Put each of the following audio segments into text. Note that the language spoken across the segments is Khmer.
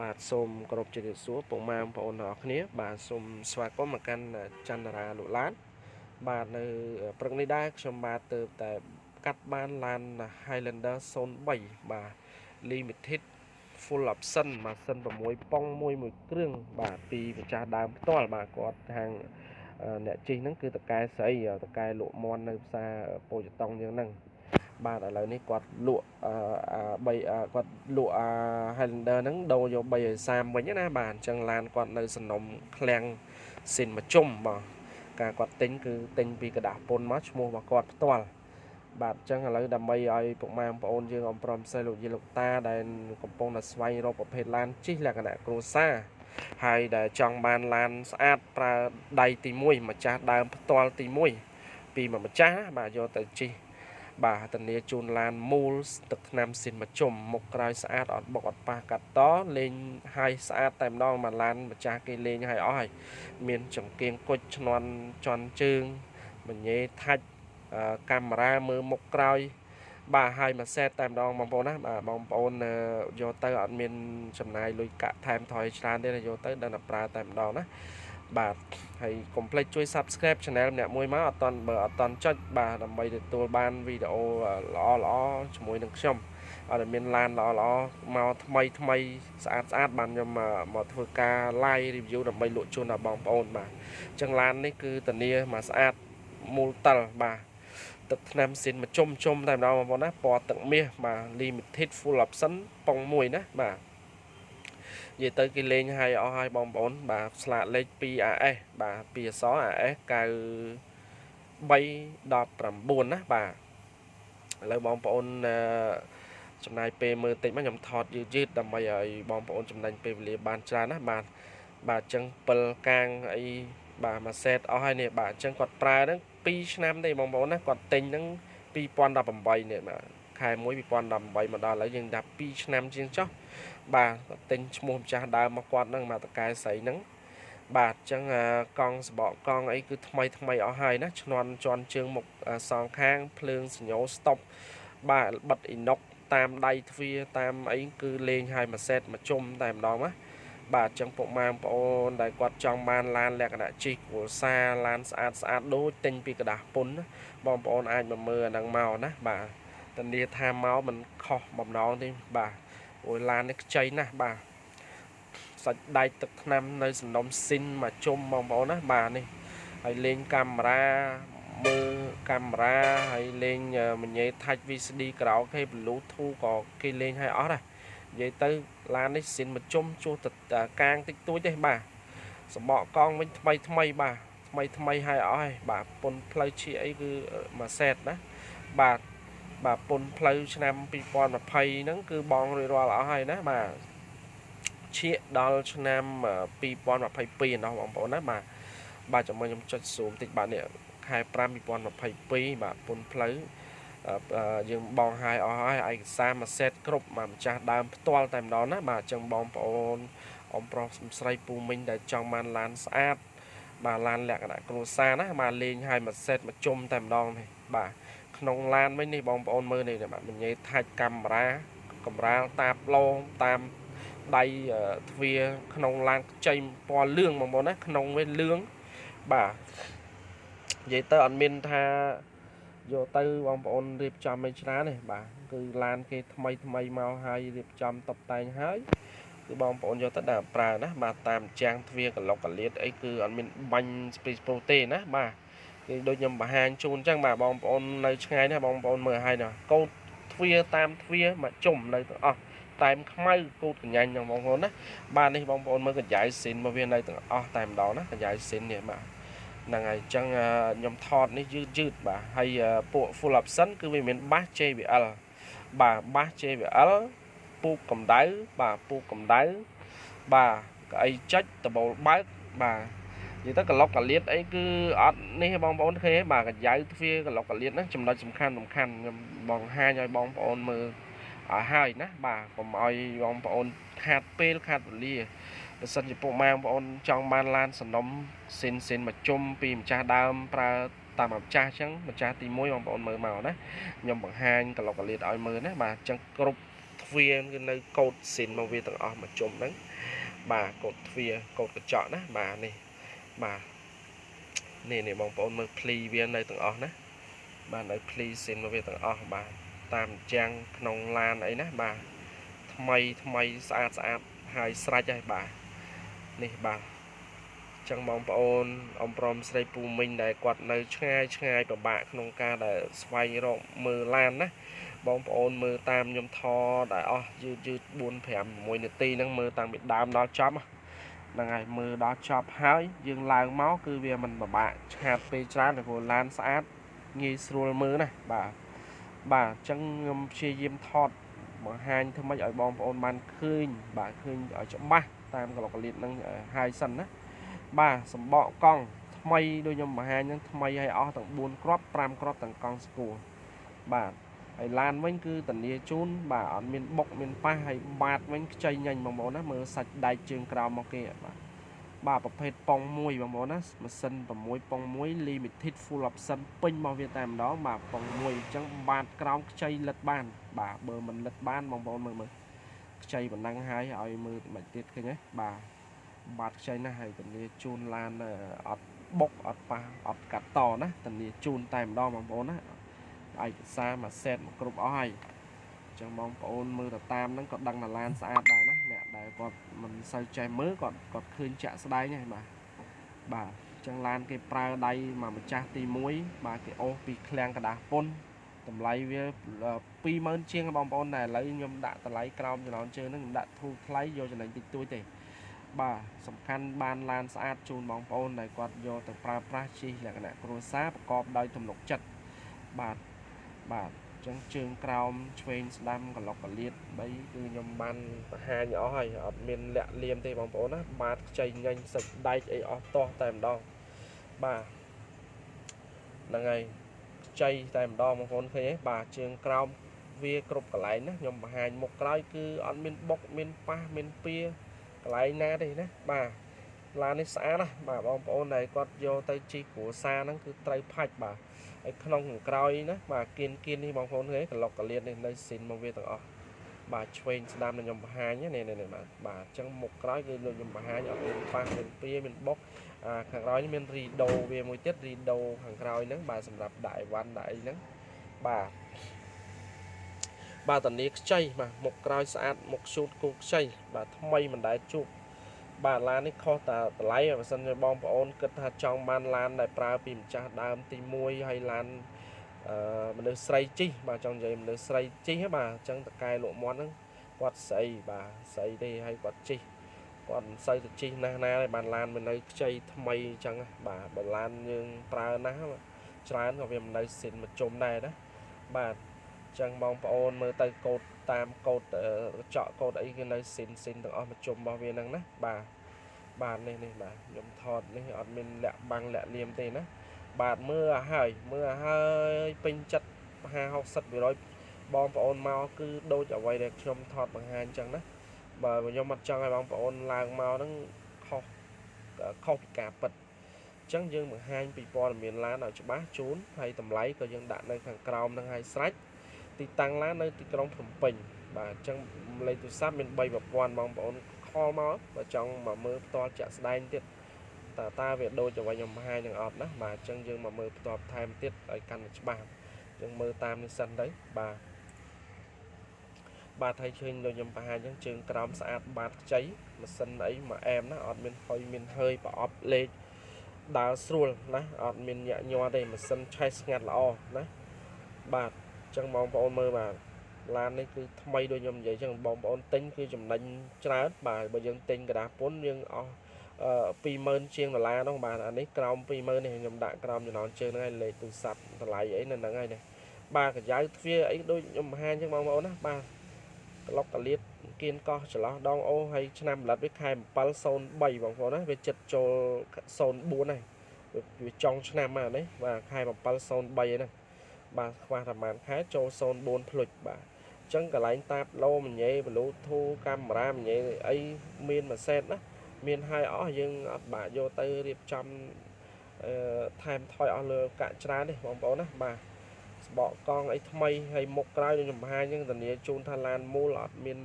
បាទសូមគោរពជម្រាបសួរពុកម៉ែបងប្អូនទាំងអស់គ្នាបាទសូមស្វាគមន៍មកកាន់ចន្ទរាលោកឡានបាទនៅព្រឹកនេះដែរខ្ញុំបាទទៅតែកាត់បានឡាន Highlander 03 បាទ limited full option ម៉ាស៊ីន6ប៉ុងមួយគ្រឿងបាទពីម្ចាស់ដើមផ្ទាល់បាទគាត់ខាងអ្នកជិះហ្នឹងគឺតកែស្រីតកែលក់មន់នៅផ្សារពោធិ៍តុងយ៉ាងហ្នឹងបាទឥឡូវនេះគាត់លក់គាត់លក់Highlander ហ្នឹងដូរយក330វិញណាបាទអញ្ចឹងឡានគាត់នៅសំណុំឃ្លាំងស៊ីនមកជុំបាទការគាត់ទិញគឺទិញពីกระดาษពុនមកឈ្មោះរបស់គាត់ផ្ទាល់បាទអញ្ចឹងឥឡូវដើម្បីឲ្យពុកម៉ែបងប្អូនយើងអំព្រមសេះលោកយាយលោកតាដែលកំពុងតែស្វែងរកប្រភេទឡានជិះលក្ខណៈគ្រួសារហើយដែលចង់បានឡានស្អាតប្រើដៃទី1ម្ចាស់ដើមផ្ទាល់ទី1ពីម្ចាស់បាទយកទៅជិះបាទធានាជូនឡានមូលទឹកថ្នាំស៊ីនមកជុំមុខក្រោយស្អាតអត់បុកអត់ប៉ះកាត់តលេងហើយស្អាតតែម្ដងមកឡានម្ចាស់គេលេងហើយអស់ហើយមានចង្គៀងគុជឈ្នន់ជន់ជើងមញ៉េថាច់កាមេរ៉ាមើលមុខក្រោយបាទហើយមកសេតតែម្ដងបងប្អូនណាបាទបងប្អូនយកទៅអត់មានចំណាយលុយកាក់ថែមថយច្រើនទេយកទៅដល់តែប្រើតែម្ដងណាបាទហើយកុំភ្លេចជួយ Subscribe Channel ម្នាក់មួយមកអត់តន់ចុចបាទដើម្បីទទួលបានវីដេអូល្អជាមួយនឹងខ្ញុំអត់មានឡានល្អមកថ្មីស្អាតបានខ្ញុំមកធ្វើការ live review ដើម្បីលក់ជូនដល់បងប្អូនបាទអញ្ចឹងឡាននេះគឺធានាមកស្អាតមូលតលបាទទឹកថ្នាំស៊ីនមកជុំតែម្ដងបងប្អូនណាពណ៌ទឹកមាសបាទ limited full option ប៉ុងមួយណាបាទនិយាយទៅគេលេងឲ្យអស់ឲ្យបងប្អូនបាទស្លាកលេខ 2AS បាទ2អក្សរ AS 9319ណាបាទឥឡូវបងប្អូនចំណាយពេលមើលតិចមកខ្ញុំថតយឺតដើម្បីឲ្យបងប្អូនចំណេញពេលវេលាបានច្រើនណាបាទអញ្ចឹង7កាងអីបាទមួយសេតអស់ហើយនេះបាទអញ្ចឹងគាត់ប្រើហ្នឹង2ឆ្នាំទេបងប្អូនណាគាត់ទិញហ្នឹង2018នេះបាទខែ1 2018មកដល់ឥឡូវយើងដាក់2ឆ្នាំជាងចុះបាទគាត់ទិញឈ្មោះម្ចាស់ដើមមកគាត់ហ្នឹងមកតកែស្រីហ្នឹងបាទអញ្ចឹងកង់សបកកង់អីគឺថ្មីអស់ហើយណាឈ្នន់ជន់ជើងមុខសងខាងភ្លើងសញ្ញោស្តុបបាទបិទអ៊ីណុកតាមដៃទ្វារតាមអីគឺលេងឲ្យមួយសេតមកជុំតែម្ដងណាបាទអញ្ចឹងពុកម៉ែបងប្អូនដែលគាត់ចង់បានឡានលក្ខណៈជិះគ្រួសារឡានស្អាតដូចទិញពីกระดาษពុនណាបងប្អូនអាចមកមើលអាហ្នឹងមកណាបាទធានាថាមកមិនខុសបំណងទេបាទអូយឡាននេះខ្ចីណាស់បាទសាច់ដែកទឹកថ្នាំនៅសំណុំស៊ីនមកជុំបងប្អូនណាបាទនេះហើយលេងកាមេរ៉ាមើលកាមេរ៉ាហើយលេងមញ៉េថាច់ VCD ក្រៅគេ Bluetooth ក៏គេលេងឲ្យអស់ដែរនិយាយទៅឡាននេះស៊ីនមកជុំជួសកាងតិចតួចទេបាទសម្បកកង់វិញថ្មីបាទថ្មីឲ្យអស់ហើយបាទពុនផ្លូវឈីអីគឺមួយសេតណាបាទពុនផ្លូវឆ្នាំ2020ហ្នឹងគឺបងរួចរាល់អស់ហើយណាបាទឈៀកដល់ឆ្នាំ2022ណោះបងប្អូនណាបាទចាំមើលខ្ញុំចុច zoom តិចបាទនេះខែ5 2022បាទពុនផ្លូវយើងបងឲ្យអស់ហើយឯកសារមួយសេតគ្រប់មកម្ចាស់ដើមផ្ទាល់តែម្ដងណាបាទអញ្ចឹងបងប្អូនអ៊ំប្រុសស្រីពូមីងដែលចង់បានឡានស្អាតបាទឡានលក្ខណៈគ្រួសារណាបាទលេងឲ្យមួយសេតមកជុំតែម្ដងនេះបាទក្នុងឡានវិញនេះបងប្អូនមើលនេះបាទញ៉េថាច់កាមេរ៉ាកម្រាលតាបឡងតាមដៃទ្វារក្នុងឡានខ្ចីពណ៌លឿងបងប្អូនណាក្នុងវិញលឿងបាទនិយាយទៅអត់មានថាយកទៅបងប្អូនរៀបចំឲ្យច្រើនទេបាទគឺឡានគេថ្មីមកហើយរៀបចំតុបតែងហើយគឺបងប្អូនយកទៅដាក់ប្រើណាបាទតាមចាំងទ្វារកឡុកកលៀតអីគឺអត់មានបាញ់ស្ពេសប្រូទេណាបាទគឺដូចខ្ញុំបង្ហាញជូនអញ្ចឹងបាទបងប្អូននៅឆ្ងាយណាបងប្អូនមើលឲ្យណាកូតទ្វារតាមទ្វារមកជុំនៅទាំងអស់តែមខ្មៅកូតកញ្ញាញ់ហ្នឹងបងប្អូនណាបាទនេះបងប្អូនមើលកញ្ចៅស៊ីនមកវានៅទាំងអស់តែម្ដងណាកញ្ចៅស៊ីននេះបាទហ្នឹងហើយអញ្ចឹងខ្ញុំថតនេះយឺតបាទហើយពួក full option គឺវាមានបាស JBL បាទបាស JBL ពូកកម្ដៅបាទពូកកម្ដៅបាទកៅអីចុចដបូលបើកបាទនិយាយទៅក្លុកកលៀតអីគឺអត់នេះបងប្អូនឃើញបាទកញ្ចៅទ្វារក្លុកកលៀតហ្នឹងចំណុចសំខាន់ខ្ញុំបង្ហាញឲ្យបងប្អូនមើលឲ្យហើយណាបាទកុំឲ្យបងប្អូនខាតពេលខាតវេលាបើសិនជាពុកម៉ែបងប្អូនចង់បានឡានសំណុំស៊ីនមកជុំពីម្ចាស់ដើមប្រើតាមម្ចាស់អញ្ចឹងម្ចាស់ទី1បងប្អូនមើលមកណាខ្ញុំបង្ហាញក្លុកកលៀតឲ្យមើលណាបាទអញ្ចឹងគ្រប់ធ ទ្វារគឺនៅកូដស៊ីនមកវាទាំងអស់មកជុំហ្នឹងបាទកូដទ្វារកូដកញ្ចក់ណាបាទនេះបាទនេះបងប្អូនមើលភ្លីវានៅទាំងអស់ណាបាទនៅភ្លីស៊ីនមកវាទាំងអស់បាទតាមចាំងក្នុងឡានអីណាបាទថ្មីស្អាតហើយស្រេចហើយបាទនេះបាទចឹងបងប្អូនអំព្រមស្រីពូមីងដែលគាត់នៅឆ្ងាយពិបាកក្នុងការដែលស្វែងរកមើលឡានណាបងប្អូនមើលតាមខ្ញុំថតដែលអស់យឺត4 5 6នាទីហ្នឹងមើលតាំងពីដើមដល់ចប់ហ្នឹងហើយមើលដល់ចប់ហើយយើងឡើងមកគឺវាមិនពិបាកឆ្ងាតពេលច្រើនតែព្រោះឡានស្អាតងាយស្រួលមើលណាបាទអញ្ចឹងខ្ញុំព្យាយាមថតបង្ហាញធ្វើម៉េចឲ្យបងប្អូនបានឃើញបាទឃើញឲ្យច្បាស់តាមកលកលៀតហ្នឹងហើយសិនណាបាទសម្បកកង់ថ្មីដូចខ្ញុំបង្ហាញហ្នឹងថ្មីឲ្យអស់ទាំង4គ្រាប់5គ្រាប់ទាំងកង់ស្គួរបាទហើយឡានវិញគឺធានាជូនបាទអត់មានបុកមានប៉ះហើយបាតវិញខ្ចីញញបងប្អូនណាមើលសាច់ដែកជើងក្រោមមកគេបាទប្រភេទប៉ុង1បងប្អូនណាម៉ាស៊ីន6ប៉ុង1 limited full option ពេញមកវាតែម្ដងបាទប៉ុង1អញ្ចឹងបាតក្រោមខ្ចីលិតបានបាទបើមិនលិតបានបងប្អូនមើលខ្ចីប៉ុណ្ណឹងហើយឲ្យមើលមិនទៀតឃើញទេបាទបាតខ្ចីណាស់ហើយធានាជូនឡានអត់បុកអត់ប៉ះអត់កាត់តណាធានាជូនតែម្ដងបងប្អូនណាឯកសារមួយសេតមកគ្រប់អស់ហើយអញ្ចឹងបងប្អូនមើលទៅតាមហ្នឹងក៏ដឹងថាឡានស្អាតដែរណាអ្នកដែលគាត់មិនសូវចេះមើលគាត់ឃើញចាក់ស្ដែងហ្នឹងបាទអញ្ចឹងឡានគេប្រើដៃមកម្ចាស់ទី1បាទគេអូសពីឃ្លាំងกระดาษពុនតម្លៃវា20000ជាងបងប្អូនតែឥឡូវខ្ញុំដាក់តម្លៃក្រោមចំណងជើងហ្នឹងខ្ញុំដាក់ធូរថ្លៃយកចំណេញតិចតួចទេបាទសំខាន់បានឡានស្អាតជូនបងប្អូនដែលគាត់យកទៅប្រើប្រាស់ជិះលក្ខណៈគ្រួសារប្រកបដោយទំនុកចិត្តបាទអញ្ចឹងជើងក្រោមឆ្វេងស្ដាំកន្លុកកលៀត3គឺខ្ញុំបានបង្ហាញអស់ហើយអត់មានលាក់លៀមទេបងប្អូនណាបាទខ្ចីញញសាច់ដែកអីអស់តោះតែម្ដងបាទហ្នឹងហើយខ្ចីតែម្ដងបងប្អូនឃើញទេបាទជើងក្រោមវាគ្រប់កន្លែងណាខ្ញុំបង្ហាញមុខក្រោយគឺអត់មានបុកមានប៉ះមានពៀកន្លែងណាទេណាបាទឡាននេះស្អាតណាបាទបងប្អូនដែលគាត់យកទៅជិះគ្រួសារហ្នឹងគឺត្រូវផាច់បាទហើយក្នុងក្រោយណាបាទគៀននេះបងប្អូនឃើញកន្លុកកលៀតនេះនៅស៊ីនមកវាទាំងអស់បាទឆ្វេងស្ដាំនឹងខ្ញុំបង្ហាញនេះបាទអញ្ចឹងមុខក្រោយគឺខ្ញុំបង្ហាញអត់មានប៉ះមានពៀមានបុកខាងក្រោយនេះមានរីដូវាមួយទៀតរីដូខាងក្រោយហ្នឹងបាទសម្រាប់ដាក់អីវ៉ាន់ដាក់អីហ្នឹងបាទតានីខ្ចីបាទមុខក្រោយស្អាតមុខឈូតគូខ្ចីបាទថ្មីមិនដែលជប់បាទឡាននេះខុសតែតម្លៃបើសិនជាបងប្អូនគិតថាចង់បានឡានដែលប្រើពីម្ចាស់ដើមទី1ហើយឡានមនុស្សស្រីជិះបាទចង់និយាយមនុស្សស្រីជិះបាទអញ្ចឹងតកែលក់មាត់ហ្នឹងគាត់ស្អីបាទស្អីទេហើយគាត់ជិះគាត់មិនសូវទៅជិះណាស់ណាទេបានឡានមិននៅខ្ចីថ្មីអញ្ចឹងបាទបើឡានយើងប្រើណាស់ច្រើនក៏វាមិននៅស៊ីនមកជុំដែរណាបាទអញ្ចឹងបងប្អូនមើលទៅកូដតាមកូដកញ្ចក់កូដអីគឺនៅស៊ីនទាំងអស់មកជុំរបស់វាហ្នឹងណាបាទនេះបាទខ្ញុំថតនេះអត់មានលាក់បាំងលាក់លៀមទេណាបាទមើលឲ្យហើយពេញចិត្ត50-60%បងប្អូនមកគឺដូចអ្វីដែលខ្ញុំថតបង្ហាញអញ្ចឹងណាបាទខ្ញុំអត់ចង់ឲ្យបងប្អូនឡើងមកហ្នឹងខុសពីការពិតអញ្ចឹងយើងបង្ហាញពីព័ត៌មានឡានឲ្យច្បាស់ជូនហើយតម្លៃក៏យើងដាក់នៅខាងក្រោមហ្នឹងឲ្យស្រេចទីតាំងឡាននៅទីក្រុងភ្នំពេញបាទអញ្ចឹងលេខទូរស័ព្ទមាន3ប្រព័ន្ធបងប្អូនខលមកបើចង់មកមើលផ្ទាល់ជាក់ស្ដែងទៀតតើវាដូចអ្វីខ្ញុំបង្ហាញនឹងអត់ណាបាទអញ្ចឹងយើងមកមើលផ្ទាល់ថែមទៀតឲ្យកាន់តែច្បាស់យើងមើលតាមនេះសិនទៅបាទហើយឃើញដូចខ្ញុំបង្ហាញអញ្ចឹងជើងក្រោមស្អាតបាតខ្ចីម៉ាស៊ីនអីមកអែមណាអត់មានហុយមានhơiប្រអប់លេខដើរស្រួលណាអត់មានញាក់ញ័រទេម៉ាស៊ីនឆេះស្ងាត់ល្អណាបាទអញ្ចឹងបងប្អូនមើលបាទឡាននេះគឺថ្មីដូចខ្ញុំនិយាយអញ្ចឹងបងប្អូនទិញគឺចំណេញច្រើនបាទបើយើងទិញกระดาษពុនយើងអស់20000ជាងដុល្លារនោះបាទអានេះក្រោម20000នេះខ្ញុំដាក់ក្រោមចំណងជើងហ្នឹងហើយលេខទូរស័ព្ទតម្លៃអីនៅហ្នឹងហើយនេះបាទកញ្ចៅទ្វារអីដូចខ្ញុំបង្ហាញអញ្ចឹងបងប្អូនណាបាទក្លុកកលៀតគៀនកោះចន្លោះដងអូហើយឆ្នាំផលិតវាខែ703បងប្អូនណាវាចិត្តចូល04ហើយវាចុងឆ្នាំមកនេះបាទខែ703ហ្នឹងបាទខ្វះតែបានខែចូល04ភ្លុចបាទអញ្ចឹងកន្លែងតាបឡូមញ៉េ Bluetooth កាមេរ៉ាញ៉េអីមានមួយសេតណាមានហើយអស់យើងអត់បាក់យកទៅរៀបចំថែមថយអស់លើកាក់ច្រើនទេបងប្អូនណាបាទ บะกองไอ้ทำไมให้หมกกลายใน2ยังตอนนี้จูนทาลานมูหลอดมีน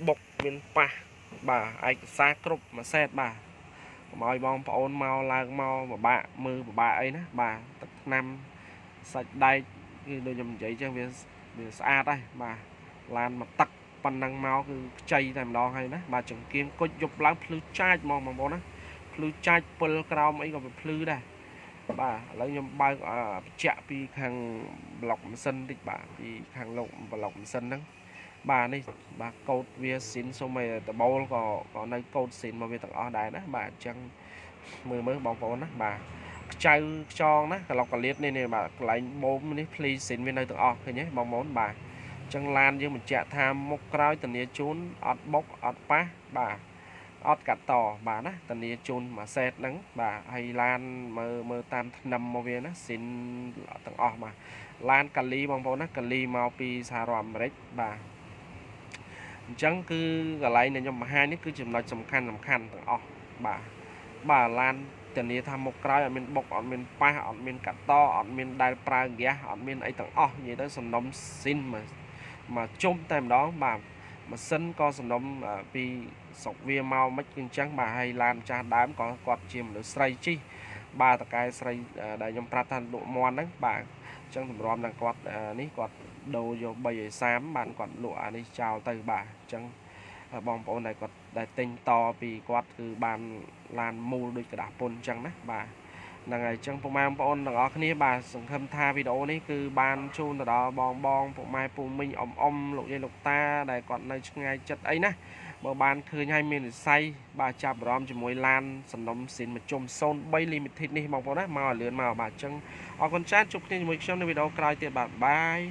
บกมีนปะบ่าไอ้ซากรุบมาแซดบ่ามาไอ้บองปอนเมาลางเมาบ่ามือบ่าไอ้นะบ่าตักนำสัตได้คือโดยยำใจจังเวียสะอาดได้บ่าลานมาตักปันนังเมาคือใจแต่ดองให้นะบ่าจังเกียงก็ยบล้างพลื้ชาจมองมองนะพลื้ชาจเปิลกราวไอ้ก็เป็นพลื้ได้บ่าแล้วยำใบจะปีข้างหลอกมันเส้นดิบ่าปีข้างหลอกมันเส้นนั้นบ่านี่บ่ากดเวียสินโซเมตบอลก็ในกดสินมาเวียต่างอได้นะบ่าจังมือบองปอนนะบ่าใจจองนะก็เราก็เลียดนี่บ่าไหลโบมนี่พลีสินเวียในต่างอเห็นไหมบองมอนบ่าจังลานยังมันจะทำมกกร้อยตอนนี้จูนอดบกอดปะบ่าอดกัดต่อบ่านะตอนนี้จูนมาเซตนั้นบ่าให้ลานมือตามนำมาเวียนะสินต่างอมาลานกะลีบองปอนนะกะลีมาปีสารวัมเร็กบ่าจังคือกะไรเนี่ยยม2นี่คือจุดน้อยสำคัญต่างอบ่าลานตอนนี้ทำมกกร้อยเป็นบกเป็นปะเป็นกัดต่อเป็นได้ปลาเกียเป็นไอต่างอย่างนั้นสนมสินmà chung tem đó mà sân có sản phẩm vì sọc vía mau mất kinh trắng bà hay làm cha đám có quạt chìm được xây chi bà ta cái xây đại nhom pratan độ mòn đấy bà trong thùng rom đang quạt ní quạt đầu vô bầy xám bạn quạt lụa đi chào từ bà trong bong bóng này quạt đại tinh to vì quạt từ bàn lan mù đôi cả đá pôn trắng đấy bà là ngày trong phong mai bong đó cái này bà sừng thâm tha video này cứ ban chun đó bong phong mai phong minh lục dây lục ta đại quạt này ngay chật ấy nè bờ ban khơi hai miền say bà chạm rom cho môi lan sản phẩm xin một chôm son bay limited này mong bóng đấy màu lươn màu bà chân ở con chat chụp thêm một trong video cài tiền bà bye